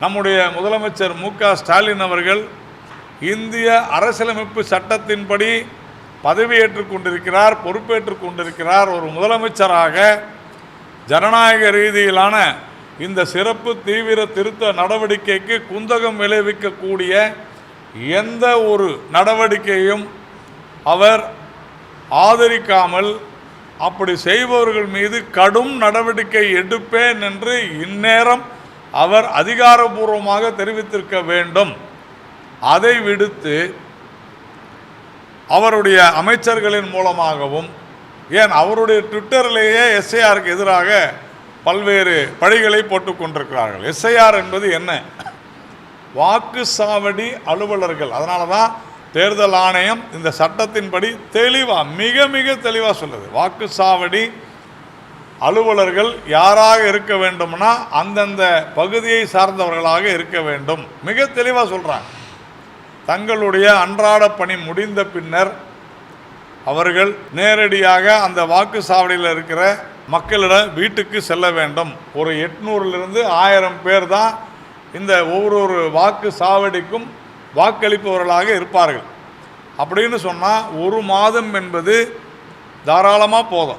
நம்முடைய முதலமைச்சர் மு.க. ஸ்டாலின் அவர்கள் இந்திய அரசியலமைப்பு சட்டத்தின்படி பதவியேற்றுக் கொண்டிருக்கிறார், பொறுப்பேற்றுக் கொண்டிருக்கிறார். ஒரு முதலமைச்சராக ஜனநாயக ரீதியிலான இந்த சிறப்பு தீவிர திருத்த நடவடிக்கைக்கு குந்தகம் விளைவிக்கக்கூடிய எந்த ஒரு நடவடிக்கையும் அவர் ஆதரிக்காமல், அப்படி செய்பவர்கள் மீது கடும் நடவடிக்கை எடுப்பேன் என்று இந்நேரம் அவர் அதிகாரபூர்வமாக தெரிவித்திருக்க வேண்டும். அதை விடுத்து அவருடைய அமைச்சர்களின் மூலமாகவும், ஏன் அவருடைய ட்விட்டரிலேயே எஸ்ஐஆருக்கு எதிராக பல்வேறு பழிகளை போட்டுக் கொண்டிருக்கிறார்கள். எஸ்ஐஆர் என்பது என்ன? வாக்குச்சாவடி அலுவலர்கள். அதனால தான் தேர்தல் ஆணையம் இந்த சட்டத்தின்படி தெளிவாக மிக தெளிவாக சொல்லுது. வாக்குச்சாவடி அலுவலர்கள் யாராக இருக்க வேண்டும்னா அந்தந்த பகுதியை சார்ந்தவர்களாக இருக்க வேண்டும். மிக தெளிவாக சொல்கிறாங்க. தங்களுடைய அன்றாட பணி முடிந்த பின்னர் அவர்கள் நேரடியாக அந்த வாக்குச்சாவடியில் இருக்கிற மக்களிடம் வீட்டுக்கு செல்ல வேண்டும். ஒரு 800லிருந்து 1000 பேர் தான் இந்த ஒவ்வொரு வாக்குச்சாவடிக்கும் வாக்களிப்பவர்களாக இருப்பார்கள். அப்படின்னு சொன்னால் 1 மாதம் என்பது தாராளமாக போதும்.